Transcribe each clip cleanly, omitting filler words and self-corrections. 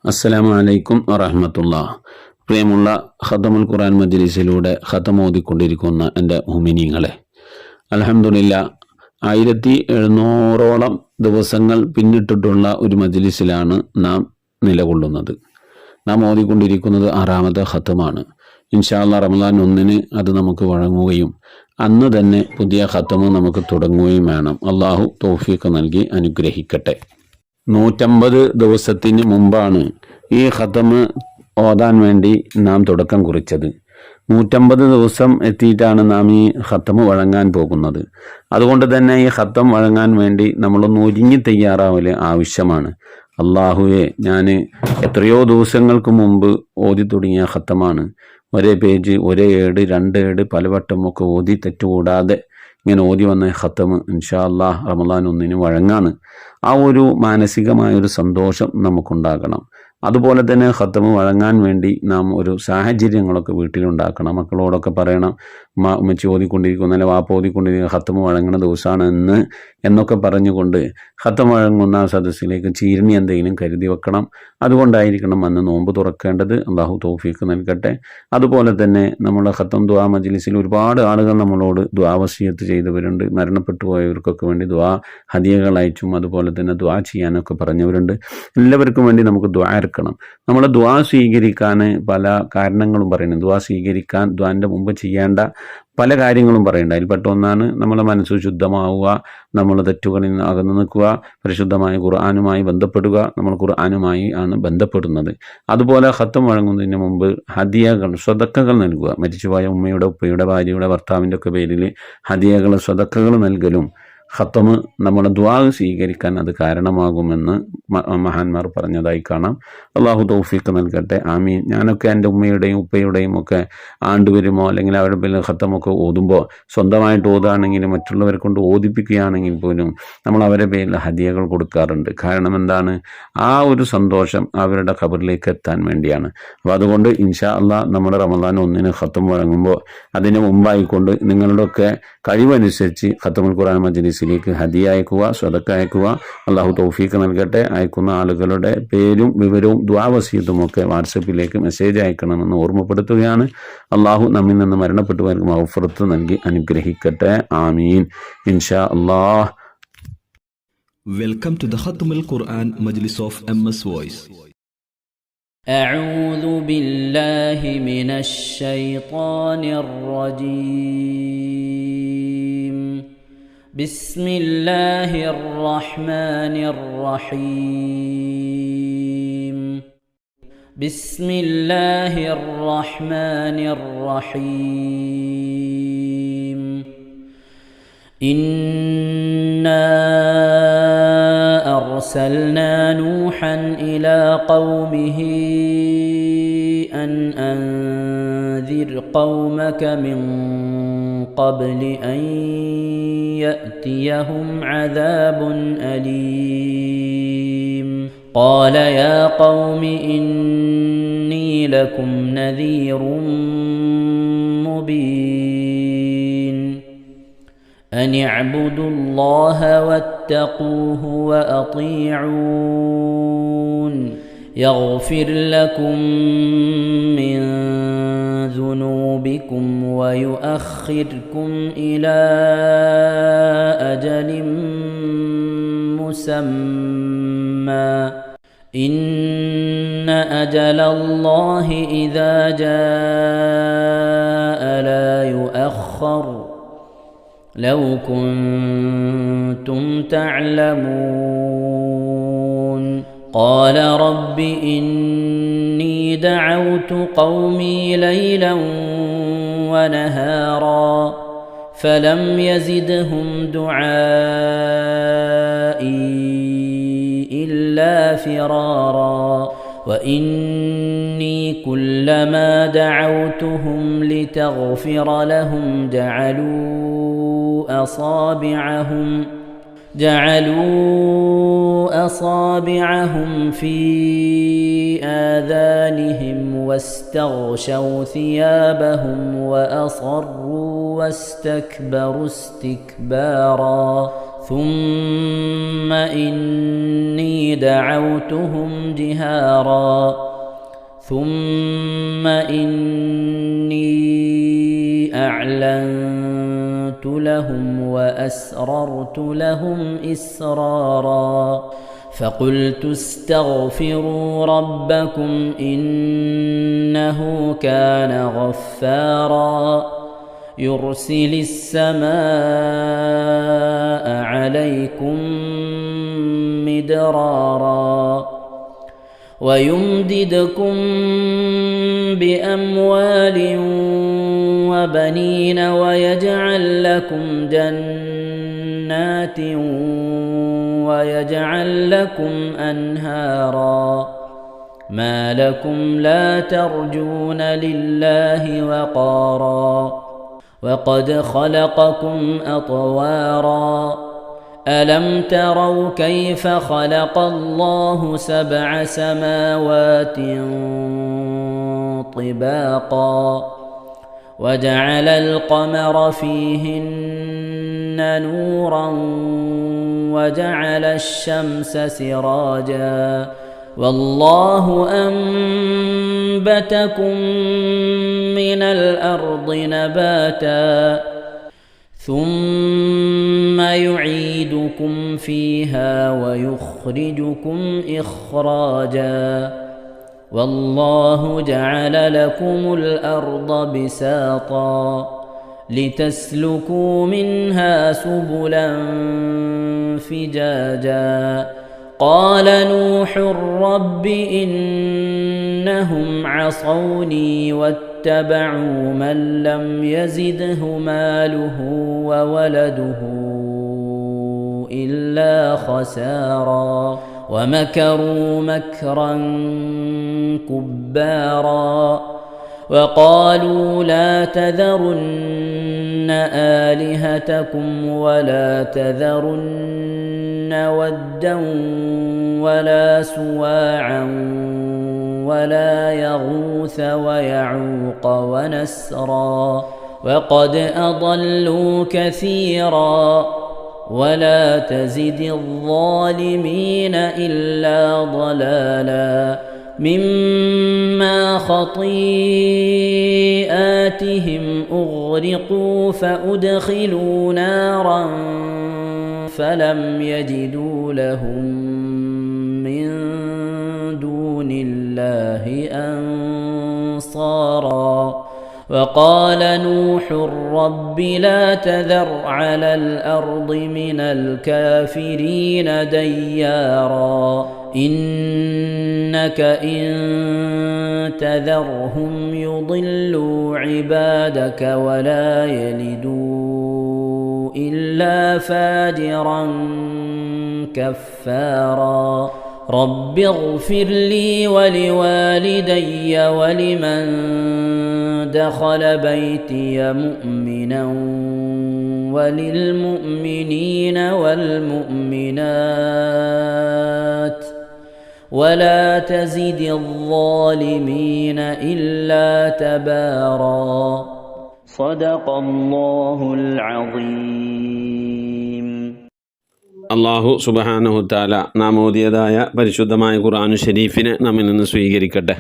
അസ്സലാമു അലൈക്കും വറഹ്മത്തുള്ളാഹി. പ്രിയമുള്ള ഖതമുൽ ഖുർആൻ മജ്ലിസിലൂടെ ഖതം ഓതിക്കൊണ്ടിരിക്കുന്ന എൻ്റെ മുഅ്മിനീങ്ങളെ, അൽഹംദുലില്ലാഹ് 1700ഓളം ദിവസങ്ങൾ പിന്നിട്ടിട്ടുള്ള ഒരു മജ്ലിസിലാണ് നാം നിലകൊള്ളുന്നത്. നാം ഓതിക്കൊണ്ടിരിക്കുന്നത് 6ാമത്തെ ഖതമാണ്. ഇൻഷാ അല്ലാഹ് റമദാൻ 1 അത് നമുക്ക് വഴങ്ങുകയും അന്ന് തന്നെ പുതിയ ഖതം നമുക്ക് തുടങ്ങുകയും വേണം. അള്ളാഹു തൗഫീഖ് നൽകി അനുഗ്രഹിക്കട്ടെ. 150 ദിവസത്തിന് മുമ്പാണ് ഈ ഖതം ഓതാൻ വേണ്ടി നാം തുടക്കം കുറിച്ചത്. 150 ദിവസം എത്തിയിട്ടാണ് നാം ഈ ഖതം വഴങ്ങാൻ പോകുന്നത്. അതുകൊണ്ട് തന്നെ ഈ ഖതം വഴങ്ങാൻ വേണ്ടി നമ്മളൊന്ന് ഒരുങ്ങി തയ്യാറാവൽ ആവശ്യമാണ്. അള്ളാഹുവെ, ഞാൻ എത്രയോ ദിവസങ്ങൾക്ക് മുമ്പ് ഓതി തുടങ്ങിയ ഖതമാണ്. ഒരേ പേജ്, ഒരേ ഏട്, 2 ഏട് പലവട്ടമൊക്കെ ഓതി തെറ്റുകൂടാതെ ഇങ്ങനെ ഓതി വന്ന ഖതം ഇൻഷാ അല്ലാഹ് റമദാൻ 1 വഴങ്ങാണ്. ആ ഒരു മാനസികമായൊരു സന്തോഷം നമുക്കുണ്ടാകണം. അതുപോലെ തന്നെ ഖതം വഴങ്ങാൻ വേണ്ടി നാം ഒരു സാഹചര്യങ്ങളൊക്കെ വീട്ടിലുണ്ടാക്കണം. മക്കളോടൊക്കെ പറയണം, ഉമ്മച്ചി ഓതിക്കൊണ്ടിരിക്കുന്ന, അല്ലെ വാപ്പ ഓതിക്കൊണ്ടിരിക്കുന്ന ഖതം വഴങ്ങുന്ന ദിവസമാണ് എന്നൊക്കെ പറഞ്ഞുകൊണ്ട് ഖതം വഴങ്ങുന്ന സദസ്സിലേക്ക് ചീരണി എന്തെങ്കിലും കരുതി വെക്കണം. അതുകൊണ്ടായിരിക്കണം അന്ന് നോമ്പ് തുറക്കേണ്ടത്. അള്ളാഹു തൗഫീഖ് നൽകട്ടെ. അതുപോലെ തന്നെ നമ്മുടെ ഖതം ദുആ മജ്ലിസിൽ ഒരുപാട് ആളുകൾ നമ്മളോട് ദുആ വസിയത്ത് ചെയ്തവരുണ്ട്. മരണപ്പെട്ടു പോയവർക്കൊക്കെ വേണ്ടി ദുആ ഹദിയകൾ അയച്ചും അതുപോലെ തന്നെ ദുആ ചെയ്യാനൊക്കെ പറഞ്ഞവരുണ്ട്. എല്ലാവർക്കും വേണ്ടി നമുക്ക് ദുആ ഇറക്കണം. നമ്മൾ ദുആ സ്വീകരിക്കാൻ പല കാരണങ്ങളും പറയുന്നത്. ദുആ സ്വീകരിക്കാൻ ദുആൻ്റെ മുമ്പ് ചെയ്യേണ്ട പല കാര്യങ്ങളും പറയേണ്ട. അതിൽപ്പെട്ട ഒന്നാണ് നമ്മുടെ മനസ്സ് ശുദ്ധമാവുക, നമ്മൾ തെറ്റുകളിൽ നിന്ന് അകന്നു നിൽക്കുക, പരിശുദ്ധമായ ഖുർആനുമായി ബന്ധപ്പെടുക. നമ്മൾ ഖുർആനുമായി ആണ് ബന്ധപ്പെടുന്നത്. അതുപോലെ ഖതം വഴങ്ങുന്നതിന് മുമ്പ് ഹദിയകൾ, സ്വതക്കകൾ നൽകുക. മരിച്ചുപോയ ഉമ്മയുടെ, ഉപ്പയുടെ, ഭാര്യയുടെ, ഭർത്താവിൻ്റെ ഒക്കെ പേരിൽ ഹദിയകൾ, സ്വതക്കകൾ നൽകലും ഖതം നമ്മുടെ ദുആ സ്വീകരിക്കാൻ അത് കാരണമാകുമെന്ന് മഹാന്മാർ പറഞ്ഞതായി കാണാം. അള്ളാഹു തൗഫീഖ് നൽകട്ടെ. ആമീൻ. ഞാനൊക്കെ എൻ്റെ ഉമ്മയുടെയും ഉപ്പയുടെയും ഒക്കെ ആണ്ട് വരുമോ അല്ലെങ്കിൽ അവരുടെ പേരിൽ ഖതമൊക്കെ ഓതുമ്പോൾ സ്വന്തമായിട്ട് ഓതുകയാണെങ്കിലും മറ്റുള്ളവരെ കൊണ്ട് ഓതിപ്പിക്കുകയാണെങ്കിൽ പോലും നമ്മൾ അവരുടെ പേരിൽ ഹദിയകൾ കൊടുക്കാറുണ്ട്. കാരണം എന്താണ്? ആ ഒരു സന്തോഷം അവരുടെ ഖബറിലേക്ക് എത്താൻ വേണ്ടിയാണ്. അപ്പോൾ അതുകൊണ്ട് ഇൻഷാ അല്ലാഹ് നമ്മുടെ റമദാൻ 1 ഖതം വഴങ്ങുമ്പോൾ അതിന് മുമ്പായിക്കൊണ്ട് നിങ്ങളുടെയൊക്കെ കഴിവനുസരിച്ച് ഖതമുൽ ഖുർആൻ മജ്ലിസിലേക്ക് ഹദിയ അയക്കുക, സ്വതക്ക അയക്കുക. അള്ളാഹു തൗഫീഖ് നൽകട്ടെ. അയക്കുന്ന ആളുകളുടെ പേരും വിവരവും ദുആ വസിയത്തും ഒക്കെ വാട്സപ്പിലേക്ക് മെസ്സേജ് അയക്കണമെന്ന് ഓർമ്മപ്പെടുത്തുകയാണ്. അള്ളാഹു നമ്മിൽ നിന്ന് മരണപ്പെട്ടവർക്ക് മഗ്ഫിറത്ത് നൽകി അനുഗ്രഹിക്കട്ടെ. ആമീൻ. ഇൻഷാ അല്ലാഹ്. Welcome to the Khatamul Quran Majlis of MS Voice. أعوذ بالله من الشيطان الرجيم. بسم الله الرحمن الرحيم. بسم الله الرحمن الرحيم. إنا أرسلنا نوحا إلى قومه أن أنذر قومك من قبل أن يأتيهم عذاب أليم. قال يا قوم إني لكم نذير مبين. أن اعبدوا الله واتقوه وأطيعون. يغفر لكم من ذنوبكم ويؤخركم إلى أجل مسمى. إن أجل الله إذا جاء لا يؤخر. لو كنتم تعلمون. قال رب إني دعوت قومي ليلا ونهارا فلم يزدهم دعائي إلا فرارا. وإني كلما دعوتهم لتغفر لهم جعلوا أصابعهم في آذانهم واستغشوا ثيابهم وأصروا واستكبروا استكبارا. ثم إني دعوتهم جهارا ثم إني أعلنت لهم وأسررت لهم إسرارا فقلت استغفروا ربكم إنه كان غفارا يرسل السماء عليكم مدرارا ويمددكم بأموال وبنين ويجعل لكم جنات ويجعل لكم أنهارا ما لكم لا ترجون لله وقارا وقد خلقكم أطوارا ألم تروا كيف خلق الله 7 سماوات طباقا وجعل القمر فيهن نورا وجعل الشمس سراجا والله أنبتكم من الأرض نباتا ثم يعيدكم فيها ويخرجكم إخراجا والله جعل لكم الأرض بساطا لتسلكوا منها سبلا فجاجا قال نوح رب إنهم عصوني واتبعوا من لم يزده ماله وولده إلا خسارا ومكروا مكرا كبارا وقالوا لا تذرن آلهتكم ولا تذرن ودا ولا سواعا ولا يغوث ويعوق ونسرا وقد أضلوا كثيرا ولا تزد الظالمين إلا ضلالا مما خطيئاتهم أغرقوا فأدخلوا نارا فلم يجدوا لهم من دون الله أنصارا وقال نوح رب لا تذر على الأرض من الكافرين ديارا إنك إن تذرهم يضلوا عبادك ولا يلدوا إلا فاجرا كفارا رب اغفر لي ولوالدي ولمن دخل بيتي مؤمنا وللمؤمنين والمؤمنات ولا تزد الظالمين إلا تبارا صدق الله العظيم. അള്ളാഹു സുബ്ഹാനഹു തആല നാം ഓതിയതായ പരിശുദ്ധമായ ഖുർആൻ ഷരീഫിനെ നമ്മിൽ നിന്ന് സ്വീകരിക്കട്ടെ.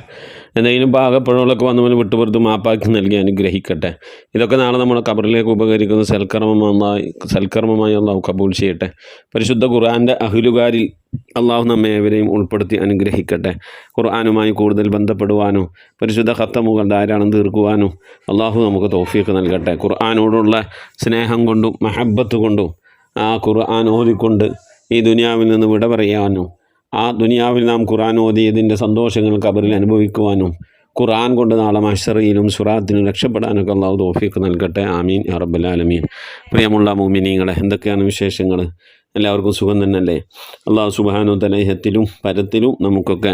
എന്തെങ്കിലും പാകപ്പഴങ്ങളൊക്കെ വന്നവന് വിട്ടുപുറത്ത് മാപ്പാക്കി നൽകി അനുഗ്രഹിക്കട്ടെ. ഇതൊക്കെ നാളെ നമ്മുടെ ഖബറിലേക്ക് ഉപകരിക്കുന്ന സൽക്കർമ്മമായി അള്ളാഹു കബൂൽ ചെയ്യട്ടെ. പരിശുദ്ധ ഖുർആൻ്റെ അഹ്ലുകാരിൽ അള്ളാഹു നമ്മെ ഏവരെയും ഉൾപ്പെടുത്തി അനുഗ്രഹിക്കട്ടെ. ഖുർആനുമായി കൂടുതൽ ബന്ധപ്പെടുവാനും പരിശുദ്ധ ഖത്തമുകൾ ധാരാളം തീർക്കുവാനും അള്ളാഹു നമുക്ക് തൗഫീഖ് നൽകട്ടെ. ഖുർആനോടുള്ള സ്നേഹം കൊണ്ടും മഹബ്ബത്ത് കൊണ്ടും ആ ഖുർആൻ ഓതിക്കൊണ്ട് ഈ ദുനിയാവിൽ നിന്ന് വിട പറയാനും ആ ദുനിയാവിൽ നാം ഖുർആൻ ഓതിയതിൻ്റെ സന്തോഷങ്ങൾ ഖബറിൽ അനുഭവിക്കുവാനും ഖുർആൻ കൊണ്ട് നാളെ മഹ്ശറിലും സുറാത്തിനും രക്ഷപ്പെടാനൊക്കെ അള്ളാഹു തൗഫീഖ് നൽകട്ടെ. ആമീൻ യാ റബ്ബൽ ആലമീൻ. പ്രിയമുള്ള മുഅ്മിനീങ്ങളെ, എന്തൊക്കെയാണ് വിശേഷങ്ങൾ? എല്ലാവർക്കും സുഖം തന്നെയല്ലേ? അള്ളാഹു സുബ്ഹാനഹു വ തആല ഇഹത്തിലും പരത്തിലും നമുക്കൊക്കെ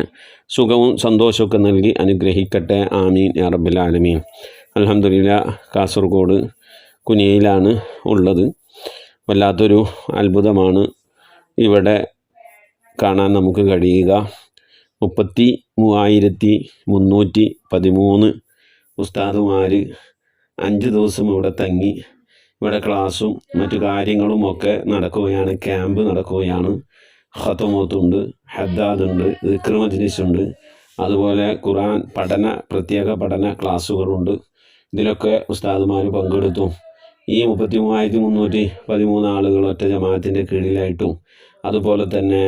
സുഖവും സന്തോഷമൊക്കെ നൽകി അനുഗ്രഹിക്കട്ടെ. ആമീൻ യാ റബ്ബൽ ആലമീൻ. അൽഹംദുലില്ലാഹ്, കാസർഗോഡ് കുനിയയിലാണ് ഉള്ളത്. വല്ലാത്തൊരു അത്ഭുതമാണ് ഇവിടെ കാണാൻ നമുക്ക് കഴിയുക. 33,313 ഉസ്താദുമാർ 5 ദിവസം ഇവിടെ തങ്ങി ഇവിടെ ക്ലാസ്സും മറ്റു കാര്യങ്ങളും ഒക്കെ നടക്കുകയാണ്. ക്യാമ്പ് നടക്കുകയാണ്. ഖതമോത്തുണ്ട്, ഹദ്ദാദുണ്ട്, ദിക്ർ മജ്ലിസുണ്ട്, അതുപോലെ ഖുർആൻ പ്രത്യേക പഠന ക്ലാസ്സുകളുണ്ട്. ഇതിലൊക്കെ ഉസ്താദുമാർ പങ്കെടുത്തും ഈ 33,313 ആളുകൾ ഒറ്റ ജമാഅത്തിൻ്റെ കീഴിലായിട്ടും അതുപോലെ തന്നെ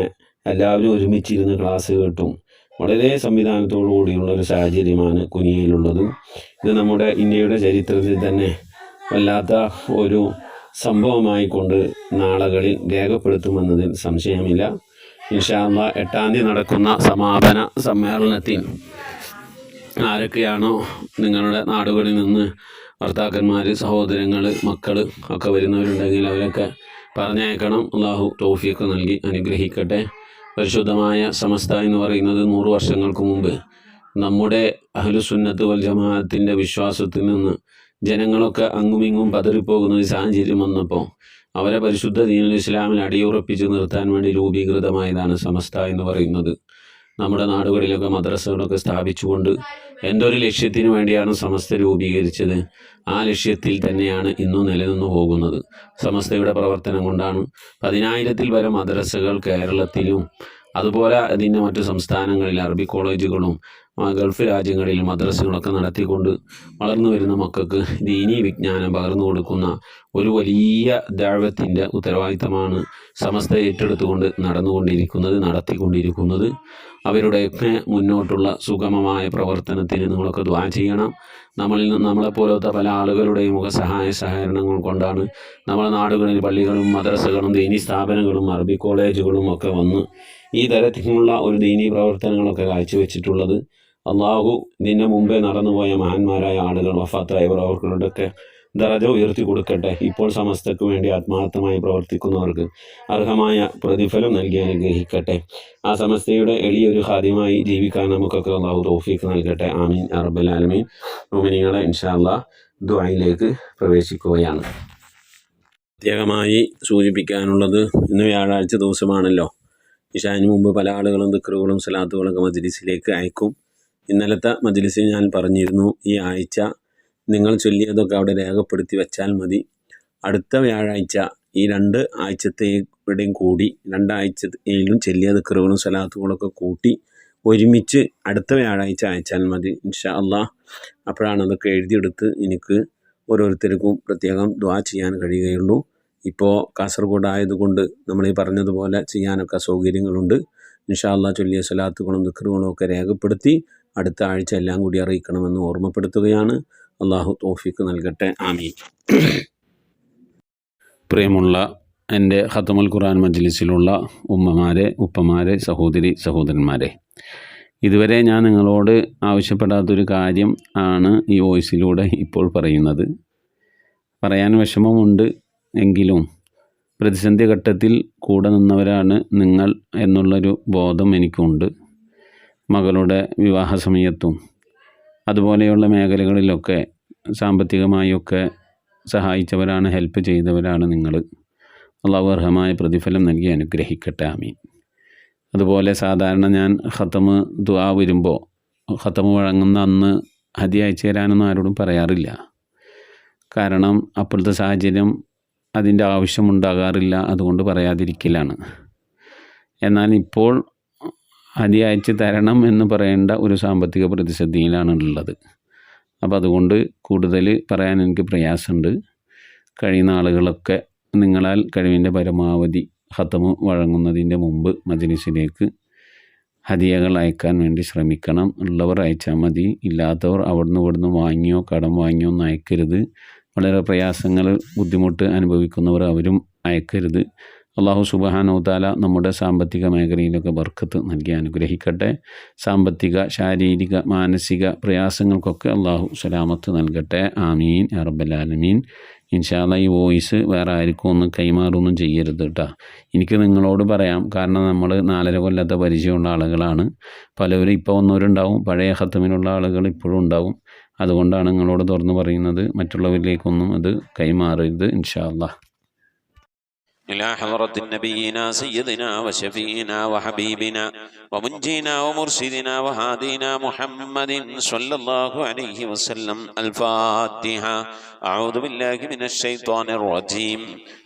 എല്ലാവരും ഒരുമിച്ചിരുന്ന് ക്ലാസ് കേട്ടും വളരെ സംവിധാനത്തോടു കൂടിയുള്ള ഒരു സാഹചര്യമാണ് കുനിയയിലുള്ളത്. ഇത് നമ്മുടെ ഇന്ത്യയുടെ ചരിത്രത്തിൽ തന്നെ വല്ലാത്ത ഒരു സംഭവമായിക്കൊണ്ട് നാളുകളിൽ രേഖപ്പെടുത്തുമെന്നതിൽ സംശയമില്ല. ഇൻഷാ അല്ലാഹ് 8-ാം തീയതി നടക്കുന്ന സമാപന സമ്മേളനത്തിൽ ആരൊക്കെയാണോ നിങ്ങളുടെ നാടുകളിൽ നിന്ന് ഭർത്താക്കന്മാർ, സഹോദരങ്ങൾ, മക്കൾ ഒക്കെ വരുന്നവരുണ്ടെങ്കിൽ അവരൊക്കെ പറഞ്ഞയക്കണം. അള്ളാഹു തൗഫീഖ് നൽകി അനുഗ്രഹിക്കട്ടെ. പരിശുദ്ധമായ സമസ്ത എന്ന് പറയുന്നത് 100 വർഷങ്ങൾക്ക് മുമ്പ് നമ്മുടെ അഹ്ലുസുന്നത്ത് വൽ ജമാഅത്തിൻ്റെ വിശ്വാസത്തിൽ നിന്ന് ജനങ്ങളൊക്കെ അങ്ങുമിങ്ങും പതറിപ്പോകുന്ന ഒരു സാഹചര്യം വന്നപ്പോൾ അവരെ പരിശുദ്ധ ദീനുൽ ഇസ്ലാമിൽ അടിയുറപ്പിച്ച് നിർത്താൻ വേണ്ടി രൂപീകൃതമായതാണ് സമസ്ത എന്ന് പറയുന്നത്. നമ്മുടെ നാടുകളിലൊക്കെ മദ്രസകളൊക്കെ സ്ഥാപിച്ചുകൊണ്ട് എന്തൊരു ലക്ഷ്യത്തിന് വേണ്ടിയാണ് സമസ്ത രൂപീകരിച്ചത്, ആ ലക്ഷ്യത്തിൽ തന്നെയാണ് ഇന്നും നിലനിന്നു പോകുന്നത്. സമസ്തയുടെ പ്രവർത്തനം കൊണ്ടാണ് 10,000-ൽ പരം മദ്രസകൾ കേരളത്തിലും അതുപോലെ അതിൻ്റെ മറ്റു സംസ്ഥാനങ്ങളിൽ അറബി കോളേജുകളും ഗൾഫ് രാജ്യങ്ങളിൽ മദ്രസകളൊക്കെ നടത്തിക്കൊണ്ട് വളർന്നു വരുന്ന മക്കൾക്ക് ദീനീ വിജ്ഞാനം പകർന്നു കൊടുക്കുന്ന ഒരു വലിയ ദഅവത്തിൻ്റെ ഉത്തരവാദിത്തമാണ് സമസ്ത ഏറ്റെടുത്തുകൊണ്ട് നടത്തിക്കൊണ്ടിരിക്കുന്നത്. അവരുടെയൊക്കെ മുന്നോട്ടുള്ള സുഗമമായ പ്രവർത്തനത്തിന് നിങ്ങളൊക്കെ ദുആ ചെയ്യണം. നമ്മളെപ്പോലത്തെ പല ആളുകളുടെയും സഹായ സഹകരണങ്ങൾ കൊണ്ടാണ് നമ്മുടെ നാടുകളിൽ പള്ളികളും മദ്രസകളും ദീനീ സ്ഥാപനങ്ങളും അറബി കോളേജുകളും ഒക്കെ വന്ന് ഈ തരത്തിലുള്ള ഒരു ദീനീ പ്രവർത്തനങ്ങളൊക്കെ കാഴ്ചവെച്ചിട്ടുള്ളത്. അള്ളാഹു ഇതിൻ്റെ മുമ്പേ നടന്നുപോയ മഹാന്മാരായ ആളുകൾ, വഫാത്തായവർ, അവർക്കുടെയൊക്കെ ദറജ ഉയർത്തി കൊടുക്കട്ടെ. ഇപ്പോൾ സമസ്തയ്ക്ക് വേണ്ടി ആത്മാർത്ഥമായി പ്രവർത്തിക്കുന്നവർക്ക് അർഹമായ പ്രതിഫലം നൽകി അനുഗ്രഹിക്കട്ടെ. ആ സമസ്തയുടെ എളിയൊരു ഖാദിമായി ജീവിക്കാൻ നമുക്കൊക്കെ അള്ളാഹു തൗഫീഖ് നൽകട്ടെ. ആമീൻ യാ റബ്ബൽ ആലമീൻ. മുഅ്മിനീങ്ങളെ ഇൻഷാ അല്ലാഹ് ദുആയിലേക്ക് പ്രവേശിക്കുകയാണ്. പ്രത്യേകമായി സൂചിപ്പിക്കാനുള്ളത്, ഇന്ന് വ്യാഴാഴ്ച ദിവസമാണല്ലോ. ഇശാന് മുമ്പ് പല ആളുകളും ദിക്റുകളും സലാത്തുകളൊക്കെ മജ്ലിസിലേക്ക് അയക്കും. ഇന്നലത്തെ മജ്ലിസിൽ ഞാൻ പറഞ്ഞിരുന്നു, ഈ ആഴ്ച നിങ്ങൾ ചൊല്ലിയതൊക്കെ അവിടെ രേഖപ്പെടുത്തി വെച്ചാൽ മതി. അടുത്ത വ്യാഴാഴ്ച ഈ 2 ആഴ്ചത്തെയും കൂടി 2 ആഴ്ചയിലും ചൊല്ലിയ ദിക്റുകളും സലാത്തുകളൊക്കെ കൂട്ടി ഒരുമിച്ച് അടുത്ത വ്യാഴാഴ്ച അയച്ചാൽ മതി ഇൻഷാ അല്ലാഹ്. അപ്പോഴാണ് അതൊക്കെ എഴുതിയെടുത്ത് എനിക്ക് ഓരോരുത്തർക്കും പ്രത്യേകം ദുആ ചെയ്യാൻ കഴിയുകയുള്ളൂ. ഇപ്പോൾ കാസർഗോഡ് ആയതുകൊണ്ട് നമ്മൾ ഈ പറഞ്ഞതുപോലെ ചെയ്യാനൊക്കെ സൗകര്യങ്ങളുണ്ട്. ഇൻഷാ അല്ലാഹ് ചൊല്ലിയ സലാത്തുകളും ദിക്റുകളും ഒക്കെ രേഖപ്പെടുത്തി അടുത്ത ആഴ്ച എല്ലാം കൂടി അറിയിക്കണമെന്ന് ഓർമ്മപ്പെടുത്തുകയാണ്. അള്ളാഹു തൗഫീഖ് നൽകട്ടെ. ആമീൻ. പ്രിയമുള്ള എൻ്റെ ഖത്മുൽ ഖുർആൻ മജ്ലിസിലുള്ള ഉമ്മമാരെ, ഉപ്പമാരെ, സഹോദരന്മാരെ, ഇതുവരെ ഞാൻ നിങ്ങളോട് ആവശ്യപ്പെടാത്തൊരു കാര്യം ആണ് ഈ വോയിസിലൂടെ ഇപ്പോൾ പറയുന്നത്. പറയാൻ വിഷമമുണ്ട് എങ്കിലും പ്രതിസന്ധി ഘട്ടത്തിൽ കൂടെ നിന്നവരാണ് നിങ്ങൾ എന്നുള്ളൊരു ബോധം എനിക്കുണ്ട്. മകളുടെ വിവാഹ സമയത്തും അതുപോലെയുള്ള മേഖലകളിലൊക്കെ സാമ്പത്തികമായൊക്കെ സഹായിച്ചവരാണ്, ഹെൽപ്പ് ചെയ്തവരാണ് നിങ്ങൾ. അള്ളാഹു അർഹമായ പ്രതിഫലം നൽകി അനുഗ്രഹിക്കട്ടെ. ആമീൻ. അതുപോലെ സാധാരണ ഞാൻ ഖത്തമ് ദുആ വരുമ്പോൾ ഖത്തമ് വഴങ്ങുന്ന അന്ന് ഹദിയ അയച്ചു തരാനൊന്നും ആരോടും പറയാറില്ല. കാരണം അപ്പോഴത്തെ സാഹചര്യം അതിൻ്റെ ആവശ്യമുണ്ടാകാറില്ല, അതുകൊണ്ട് പറയാതിരിക്കലാണ്. എന്നാൽ ഇപ്പോൾ ഹദിയ അയച്ചു തരണം എന്ന് പറയേണ്ട ഒരു സാമ്പത്തിക പ്രതിസന്ധിയിലാണ് ഉള്ളത്. അപ്പോൾ അതുകൊണ്ട് കൂടുതൽ പറയാൻ എനിക്ക് പ്രയാസമുണ്ട്. കഴിയുന്ന ആളുകളൊക്കെ നിങ്ങളാൽ കഴിവിൻ്റെ പരമാവധി ഖത്തമ് വഴങ്ങുന്നതിൻ്റെ മുമ്പ് മജ്ലിസിലേക്ക് ഹദിയകൾ അയക്കാൻ വേണ്ടി ശ്രമിക്കണം. ഉള്ളവർ അയച്ചാൽ മതി, ഇല്ലാത്തവർ അവിടുന്ന് ഇവിടുന്ന് വാങ്ങിയോ കടം വാങ്ങിയോ ഒന്നും അയക്കരുത്. വളരെ പ്രയാസങ്ങൾ, ബുദ്ധിമുട്ട് അനുഭവിക്കുന്നവർ അവരും അയക്കരുത്. അള്ളാഹു സുബ്ഹാനഹു തആല നമ്മുടെ സാമ്പത്തിക മേഖലയിലൊക്കെ ബർക്കത്ത് നൽകി അനുഗ്രഹിക്കട്ടെ. സാമ്പത്തിക, ശാരീരിക, മാനസിക പ്രയാസങ്ങൾക്കൊക്കെ അള്ളാഹു സലാമത്ത് നൽകട്ടെ. ആമീൻ യാ റബ്ബൽ ആലമീൻ. ഇൻഷാ അല്ലാഹ് ഈ വോയിസ് വേറെ ആർക്കും ഒന്നും കൈമാറൊന്നും ചെയ്യരുത് കേട്ടോ. എനിക്ക് നിങ്ങളോട് പറയാം, കാരണം നമ്മൾ 4.5 കൊല്ലത്തെ പരിചയമുള്ള ആളുകളാണ്. പലവരും ഇപ്പോൾ വന്നവരുണ്ടാവും, പഴയ ഖത്തമിലുള്ള ആളുകൾ ഇപ്പോഴും ഉണ്ടാവും. അതുകൊണ്ടാണ് നിങ്ങളോട് തുറന്നു പറയുന്നത്. മറ്റുള്ളവരിലേക്കൊന്നും അത് കൈമാറരുത് ഇൻഷാ അല്ലാഹ്. إلى حضرة نبينا سيدنا وشفينا وحبيبنا ومنجينا ومرشدنا وهادينا محمد صلى الله عليه وسلم. الفاتحة. أعوذ بالله من الشيطان الرجيم.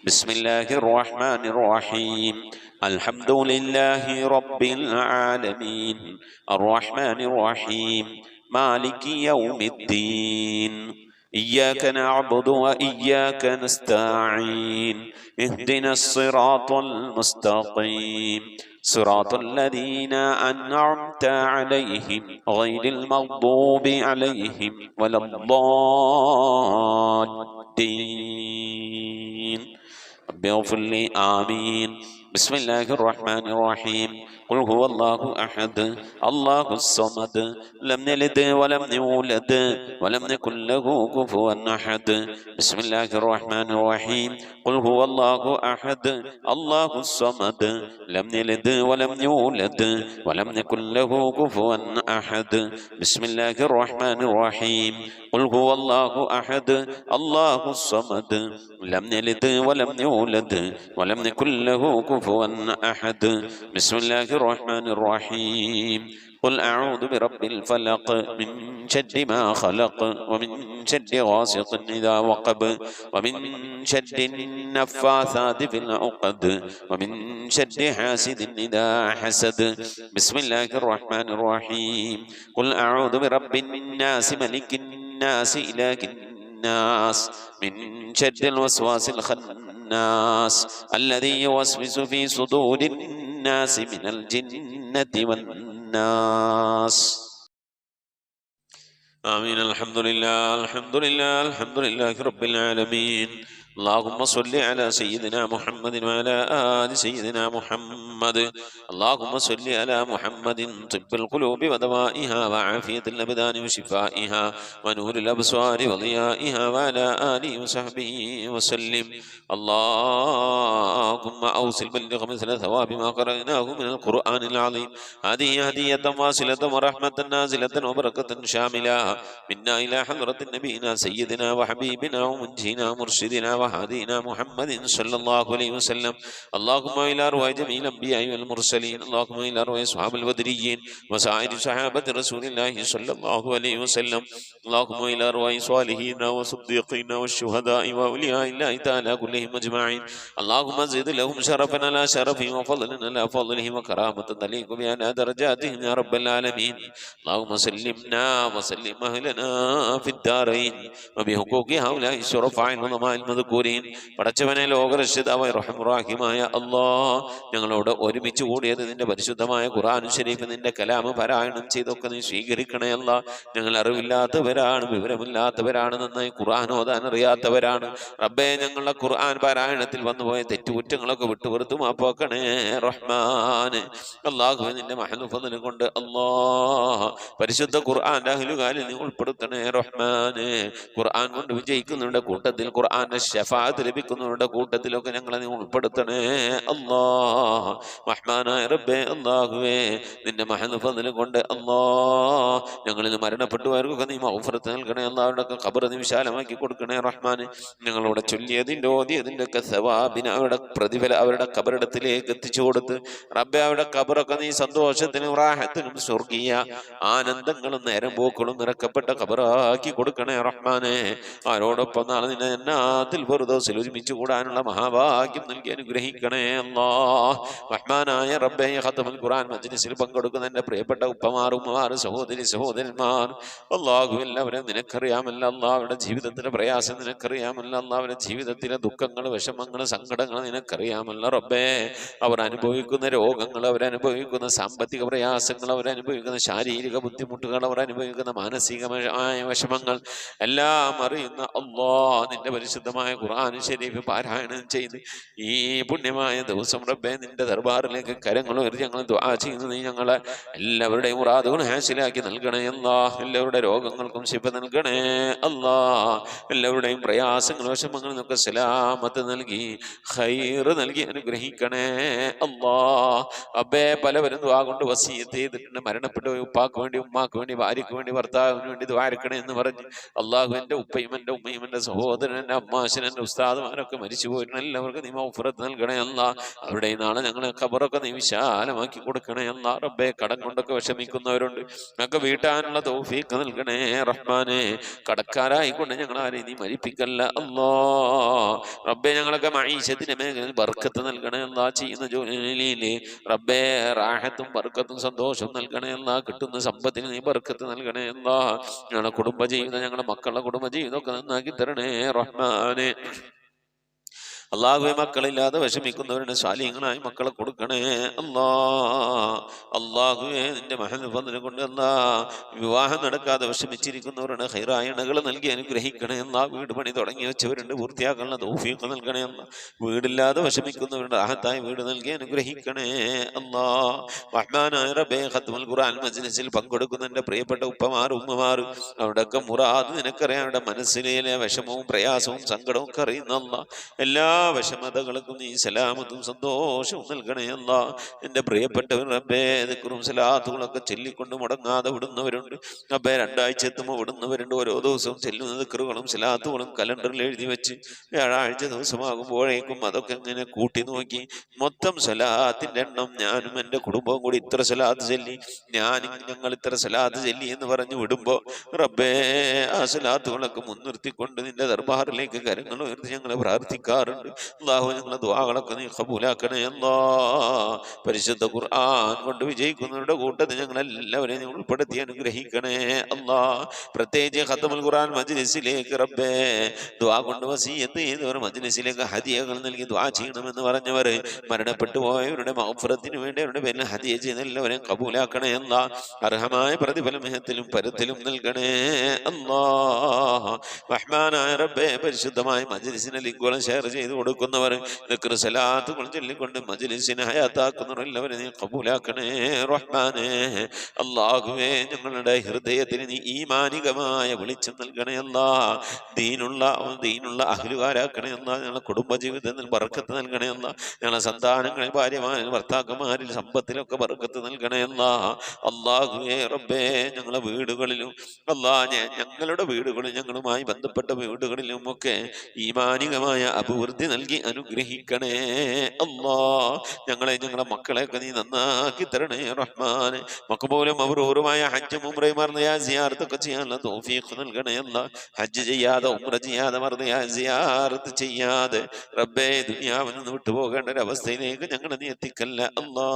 بسم الله الرحمن الرحيم. الحمد لله رب العالمين الرحمن الرحيم مالك يوم الدين. إياك نعبد وإياك نستعين. اهدنا الصراط المستقيم صراط الذين أنعمت عليهم غير المغضوب عليهم ولا الضالين. رب اغفر لي. آمين. بسم الله الرحمن الرحيم. قل هو الله أحد الله الصمد لم يلد ولم يولد ولم يكن له كفوا أحد. بسم الله الرحمن الرحيم. قل هو الله أحد الله الصمد لم يلد ولم يولد ولم يكن له كفوا أحد. بسم الله الرحمن الرحيم. قل هو الله أحد الله الصمد لم يلد ولم يولد ولم يكن له كفوا أحد. بسم الله الرحمن الرحيم. قل أعوذ برب الفلق من شر ما خلق ومن شر غاسق إذا وقب ومن شر النفاثات في العقد ومن شر حاسد إذا حسد. بسم الله الرحمن الرحيم. قل أعوذ برب الناس ملك الناس إله الناس من شر الوسواس الخناس الذي يوسوس في صدور الناس من الجنة والناس. آمين. الحمد لله الحمد لله الحمد لله رب العالمين. اللهم صل على سيدنا محمد وعلى آل سيدنا محمد. اللهم صل على محمد طب القلوب ودوائها وعافية الأبدان وشفائها ونور الأبصار وضيائها وعلى آله وصحبه وسلم. اللهم أوصل بلغ مثل ثواب ما قرأناه من القرآن العظيم. هذه هدية واصلة ورحمة نازلة وبركة شاملة منا إلى حضرة نبينا سيدنا وحبيبنا ومنجينا ومرشدنا وهادينا محمد صلى الله عليه وسلم. اللهم إلى أرواح جميع الأنبياء والمرسلين. اللهم إلى أرواح أصحاب البدريين وسائر صحابة رسول الله صلى الله عليه وسلم. اللهم إلى أرواح صالحين وصديقين والشهداء وأولياء الله تعالى كلهم أجمعين. اللهم زد لهم شرفا على شرفهم وفضلا على فضلهم وكرامة تليق بأعلى درجاتهم يا رب العالمين. اللهم سلمنا وسلم أهلنا في الدارين وبحقوق هؤلاء الشرفاء العظماء المذكورين. പടച്ചവനെ ലോകരക്ഷിതാവായ റഹ്മാനായ അല്ലാഹ്, ഞങ്ങളോട് ഒരുമിച്ച് കൂടിയത് നിന്റെ പരിശുദ്ധമായ ഖുർആൻ ശരീഫ് നിന്റെ കലാമ് പാരായണം ചെയ്തൊക്കെ നീ സ്വീകരിക്കണേ അല്ലാഹ്. ഞങ്ങൾ അറിവില്ലാത്തവരാണ്, വിവരമില്ലാത്തവരാണ്, നന്നായി ഖുർആൻ ഓതാൻ അറിയാത്തവരാണ്. റബ്ബേ, ഞങ്ങളുടെ ഖുർആൻ പാരായണത്തിൽ വന്നുപോയ തെറ്റുകുറ്റങ്ങളൊക്കെ വിട്ടുപുറത്തു മാപ്പാക്കണേ റഹ്മാന്. അല്ലാഹുവേ, നിന്റെ മഹ്ലു ഫദ്ൽ കൊണ്ട് അല്ലാഹ് പരിശുദ്ധ ഖുർആന്റെ അഹ്ലുകാരിൽ നീ ഉൾപ്പെടുത്തണേ റഹ്മാന്. ഖുർആൻ കൊണ്ട് വിജയിക്കുന്നവരുടെ കൂട്ടത്തിൽ, ഖുർആന്റെ ശഫാഅത്ത് ലഭിക്കുന്നവരുടെ കൂട്ടത്തിലൊക്കെ ഞങ്ങളെ നീ ഉൾപ്പെടുത്തണേ അല്ലാഹ്. റഹ്മാനായ റബ്ബേ, അല്ലാഹുവേ, നിന്റെ മഹ്ലു ഫദ്ൽ കൊണ്ട് അല്ലാഹ് ഞങ്ങളിൽ മരണപ്പെട്ടുപോയവർക്കൊക്കെ നീ മഗ്ഫിറത്ത് നൽകണേ അല്ലാഹ്. അവരുടെയൊക്കെ ഖബർ നീ വിശാലമാക്കി കൊടുക്കണേ റഹ്മാന്. ഞങ്ങളോട് ചൊല്ലിയതിൻ്റെ ഓതിയതിൻ്റെ ഒക്കെ സവാബിന് അവരുടെ പ്രതിഫലം അവരുടെ ഖബറിടത്തിലേക്ക് എത്തിച്ചു കൊടുത്ത് റബ്ബേ, അവരുടെ ഖബറൊക്കെ നീ സന്തോഷത്തിനും റാഹത്തിനും സ്വർഗീയ ആനന്ദങ്ങളും നേരം പോക്കളും നിറക്കപ്പെട്ട ഖബറാക്കി കൊടുക്കണേ റഹ്മാനെ. ആരോടൊപ്പം നാളെ നിന്നെ ജന്നാത്തിൽ ഫിർദൗസിൽ ഒരുമിച്ച് കൂടാനുള്ള മഹാഭാഗ്യം നൽകി അനുഗ്രഹിക്കണേ അല്ലാഹ്. റഹ്മാനായ റബ്ബേ, ഖത്മുൽ ഖുർആൻ മജ്ലിസിൽ പങ്കെടുക്കുന്ന എൻ്റെ പ്രിയപ്പെട്ട ഉപ്പമാർ, ഉമ്മമാർ, സഹോദരി സഹോദരന്മാർ, അല്ലാഹു എല്ലാവരും നിനക്കറിയാമല്ല അല്ലാഹ്. അവരുടെ ജീവിതത്തിലെ പ്രയാസം നിനക്കറിയാമല്ല അല്ലാഹ്. അവരുടെ ജീവിതത്തിലെ ദുഃഖങ്ങൾ, വിഷമങ്ങൾ, സങ്കടങ്ങൾ നിനക്കറിയാമല്ല റബ്ബേ. അവർ അനുഭവിക്കുന്ന രോഗങ്ങൾ, അവരനുഭവിക്കുന്ന സാമ്പത്തിക പ്രയാസങ്ങൾ, അവരനുഭവിക്കുന്ന ശാരീരിക ബുദ്ധിമുട്ടുകൾ, അവർ അനുഭവിക്കുന്ന മാനസികമായ വിഷമങ്ങൾ എല്ലാം അറിയുന്ന അല്ലാഹ്, നിന്റെ പരിശുദ്ധമായ ഖുർആൻ ശരീഫ് പാരായണം ചെയ്ത് ഈ പുണ്യമായ ദിവസം റബ്ബേ നിന്റെ ദർബാറിലേക്ക് കരങ്ങൾ ഉയർത്തി ഞങ്ങൾ ദുആ ചെയ്യുന്നു. നീ ഞങ്ങളെ എല്ലാവരുടെയും മുറാദുകൾ ഹാസിലാക്കി നൽകണേ അല്ലാഹ്. എല്ലാവരുടെ രോഗങ്ങൾക്കും ശിഫ നൽകണേ അല്ലാഹ്. എല്ലാവരുടെയും പ്രയാസങ്ങൾ, വിഷമങ്ങളിൽ നിന്നൊക്കെ സലാമത്ത് നൽകി ഖൈറ് നൽകി അനുഗ്രഹിക്കണേ അല്ലാഹ്. റബ്ബേ, പലവരും ദുആ കൊണ്ട് വസിയത്ത് ചെയ്തിട്ടുണ്ട്. മരണപ്പെട്ടു ഉപ്പാക്ക് വേണ്ടി, ഉമ്മാക്ക് വേണ്ടി, ഭാര്യയ്ക്ക് വേണ്ടി, ഭർത്താവിന് വേണ്ടി ദ്വാരക്കണേ എന്ന് പറഞ്ഞ് അല്ലാഹു എൻ്റെ ഉപ്പയും എൻ്റെ ഉമ്മയും എൻ്റെ സഹോദരൻ, എൻ്റെ അമ്മാശൻ, എൻ്റെ ഉസ്താദുമാരൊക്കെ മരിച്ചു പോയിട്ടുണ്ട്, എല്ലാവർക്കും നീ മഗ്ഫിറത്ത് നൽകണേ അല്ലാ. അവിടെ നാളെ ഞങ്ങളെ ഖബറൊക്കെ നീ വിശാലമാക്കി കൊടുക്കണേ അല്ലാ. റബ്ബേ, കടം കൊണ്ടൊക്കെ വിഷമിക്കുന്നവരുണ്ട്, ഞങ്ങൾക്ക് വീട്ടാനുള്ള തൗഫീഖ് നൽകണേ റഹ്മാനെ. കടക്കാരായിക്കൊണ്ട് ഞങ്ങൾ ആരെയും നീ മരിപ്പിക്കല്ല അല്ലാ. റബ്ബേ, ഞങ്ങളൊക്കെ മഈശത്തിന്റെ മേഖലയിൽ ബർക്കത്ത് നൽകണേ അല്ലാ. ചെയ്യുന്ന ജോലിയിൽ റബ്ബേ റാഹത്തും ബർക്കത്തും സന്തോഷവും നൽകണേ അല്ലാ. കിട്ടുന്ന സമ്പത്തിന് നീ ബർക്കത്ത് നൽകണേ അല്ലാ. ഞങ്ങളുടെ കുടുംബജീവിതം, ഞങ്ങളുടെ മക്കളുടെ കുടുംബജീവിതമൊക്കെ നന്നാക്കി തരണേ റഹ്മാനെ. അള്ളാഹുവെ, മക്കളില്ലാതെ വിഷമിക്കുന്നവരുടെ സാലിഹ്യങ്ങളായി മക്കളെ കൊടുക്കണേ അല്ലാ. അള്ളാഹുവെ, നിന്റെ മഹത്വത്തിനെ കൊണ്ട് അല്ലാ, വിവാഹം നടക്കാതെ വിഷമിച്ചിരിക്കുന്നവരുടെ ഹൈറായ ഇണകൾ നൽകി അനുഗ്രഹിക്കണേ അല്ലാ. വീട് പണി തുടങ്ങി വെച്ചവരുണ്ട്, പൂർത്തിയാക്കാനുള്ള തൗഫീഖ് നൽകണേ അല്ലാ. വീടില്ലാതെ വിഷമിക്കുന്നവരുടെ റാഹത്തായ വീട് നൽകി അനുഗ്രഹിക്കണേ അല്ലാ. റഹ്മാനായ റബ്ബേ, ഖത്മുൽ ഖുർആൻ മജ്ലിസിൽ പങ്കെടുക്കുന്ന എൻ്റെ പ്രിയപ്പെട്ട ഉപ്പമാർ ഉമ്മമാർ, അവിടെയൊക്കെ മുറാദ് നിനക്കറിയാം. അവരുടെ മനസ്സിലെ വിഷമവും പ്രയാസവും സങ്കടവും ഒക്കെ അറിയുന്ന അല്ലാ. എല്ലാ വിഷമതകൾക്കും നീ സലാമത്തും സന്തോഷവും നൽകണേ അല്ലാ. എൻ്റെ പ്രിയപ്പെട്ടവർ റബ്ബേ, ദിക്റും സലാത്തുകളൊക്കെ ചൊല്ലിക്കൊണ്ട് മുടങ്ങാതെ വിടുന്നവരുണ്ട് റബ്ബേ. 2 ആഴ്ച എത്തുമ്പോൾ വിടുന്നവരുണ്ട്. ഓരോ ദിവസവും ചെല്ലുന്ന ദിക്റുകളും സലാത്തുകളും കലണ്ടറിൽ എഴുതി വെച്ച് വ്യാഴാഴ്ച ദിവസമാകുമ്പോഴേക്കും അതൊക്കെ ഇങ്ങനെ കൂട്ടി നോക്കി മൊത്തം സലാത്തിൻ്റെ എണ്ണം ഞാനും എൻ്റെ കുടുംബവും കൂടി ഇത്ര സലാത്ത് ചൊല്ലി, ഞങ്ങൾ ഇത്ര സലാത്ത് ചൊല്ലി എന്ന് പറഞ്ഞു വിടുമ്പോൾ റബ്ബേ, ആ സലാത്തുകളൊക്കെ മുൻനിർത്തിക്കൊണ്ട് നിന്റെ ദർബാറിലേക്ക് കരങ്ങൾ ഉയർത്തി ഞങ്ങളെ പ്രാർത്ഥിക്കാറുണ്ട്. അല്ലാഹു, ഞങ്ങളുടെ ദുആകളൊക്കെ നീ ഖബൂലാക്കണേ അല്ലാ. പരിശുദ്ധ ഖുർആൻ കൊണ്ട് വിജയിക്കുന്നവരുടെ കൂട്ടത്തിൽ ഞങ്ങളെല്ലാവരെയും നീ ഉൾപ്പെടുത്തി അനുഗ്രഹിക്കണേ അല്ലാ. പ്രത്യേകിച്ച് ഖത്മുൽ ഖുർആൻ മജ്ലിസിലേക്ക് റബ്ബേ, ദുആ കൊണ്ട് വസിയത്ത് ചെയ്തവർ മജ്ലിസിലേക്ക് ഹദിയകൾ നൽകി ദുആ ചെയ്യണമെന്ന് പറഞ്ഞവർ, മരണപ്പെട്ടു പോയവരുടെ മഗ്ഫിറത്തിന് വേണ്ടി അവരുടെ പേരിൽ ഹദിയ ചെയ്ത എല്ലാവരെയും ഖബൂലാക്കണേ അല്ലാ. അർഹമായ പ്രതിഫലം ഇഹത്തിലും പരത്തിലും നൽകണേ അല്ലാ. റഹ്മാനായ റബ്ബേ, പരിശുദ്ധമായ മജ്ലിസിനെ ലിങ്കുകളും ഷെയർ ചെയ്ത് കൊടുക്കുന്നവർ, ദിക്ർ സലാത്തുകൾ ചൊല്ലിക്കൊണ്ട് മജ്ലിസിനെ ഹയാത്താക്കുന്നവർ എല്ലാവരും നീ ഖബൂലാക്കണേ റഹ്മാനെ. അല്ലാഹുവേ, ഞങ്ങളുടെ ഹൃദയത്തിന് നീ ഈമാനികമായ വെളിച്ചം നൽകണേ അല്ലാ. ദീനുള്ള അഹ്ലുകാരാക്കണേ അല്ലാ. ഞങ്ങളുടെ കുടുംബജീവിതത്തിൽ ബർക്കത്ത് നൽകണേ അല്ലാ. ഞങ്ങളുടെ സന്താനങ്ങളിൽ, ഭാര്യമാരിൽ, ഭർത്താക്കന്മാരിൽ, സമ്പത്തിലൊക്കെ ബർക്കത്ത് നൽകണേ അല്ലാ. അല്ലാഹുവേ റബ്ബേ, ഞങ്ങളുടെ വീടുകളിലും അല്ലാ, ഞങ്ങളുടെ വീടുകളിലും ഞങ്ങളുമായി ബന്ധപ്പെട്ട വീടുകളിലും ഒക്കെ ഈമാനികമായ അഭിവൃദ്ധി നൽകി അനുഗ്രഹിക്കണേ അല്ലാ. ഞങ്ങളുടെ മക്കളെയൊക്കെ നീ നന്നാക്കി തരണേ റഹ്മാനെ. മഖബൂലും മബ്റൂറുമായ ഹജ്ജും ഉംറയും മർദിയായ സിയാറത്തൊക്കെ ചെയ്യാനുള്ള തൗഫീഖ് നൽകണേ അല്ലാ. ഹജ്ജ് ചെയ്യാതെ ഉംറ ചെയ്യാതെ മർദിയായ സിയാറത്ത് ചെയ്യാതെ റബ്ബേ, ദുനിയാവിൽ നിന്ന് വിട്ടുപോകേണ്ട ഒരു അവസ്ഥയിലേക്ക് ഞങ്ങളെ നീ എത്തിക്കല്ല അല്ലാ.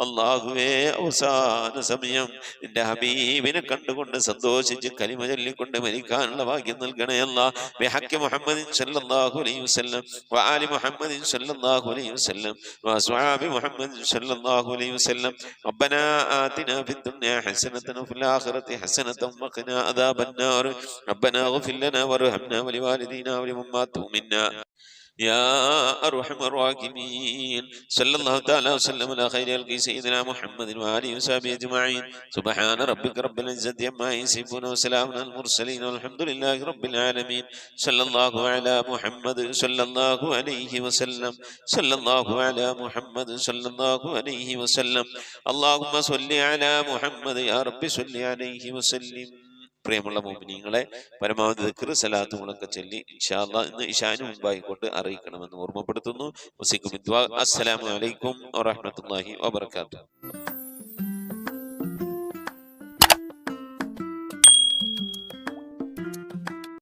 അല്ലാഹുവേ, അവസാന സമയം നിന്റെ ഹബീബിനെ കണ്ടുകൊണ്ട് സന്തോഷിച്ച് കലിമ ചൊല്ലിക്കൊണ്ട് മരിക്കാനുള്ള ഭാഗ്യം നൽകണേ അല്ലാ. ബിഹഖി മുഹമ്മദിൻ സല്ലല്ലാഹു അലൈഹി വസല്ലം വആലി മുഹമ്മദിൻ സല്ലല്ലാഹു അലൈഹി വസല്ലം വഅസ്ഹാബി മുഹമ്മദിൻ സല്ലല്ലാഹു അലൈഹി വസല്ലം. റബ്ബനാ ആതിനാ ഫിദ്ദുനിയാ ഹസനതൻ വഫിൽ ആഖിറതി ഹസനതൻ വഖിനാ അദാബന്നാർ. റബ്ബനാ ഇഗ്ഫിർ ലനാ വർഹംനാ വലിവാലിദീനാ വലിമൻ മാതു മിന്നാ يا أرحم الراحمين. صلى الله تعالى وسلم على خير خلقه سيدنا محمد وآله وصحبه أجمعين. سبحان ربك رب العزة عما يصفون وسلام على المرسلين والحمد لله رب العالمين. صلى الله على محمد صلى الله عليه وسلم. صلى الله على محمد صلى الله عليه وسلم. اللهم صل على محمد يا رب صل عليه وسلم. പ്രിയമുള്ള മുഅ്മിനീങ്ങളെ, പരമാവധി ദിക്ർ സലാത്തുകളൊക്കെ ചൊല്ലി ഇൻഷാ അല്ലാഹ് ഇന്ന് ഇശാന് മുമ്പായിക്കൊണ്ട് അറിയിക്കണമെന്ന് ഓർമ്മപ്പെടുത്തുന്നു. അസ്സലാമു അലൈക്കും വറഹ്മത്തുള്ളാഹി വബറകാതുഹു.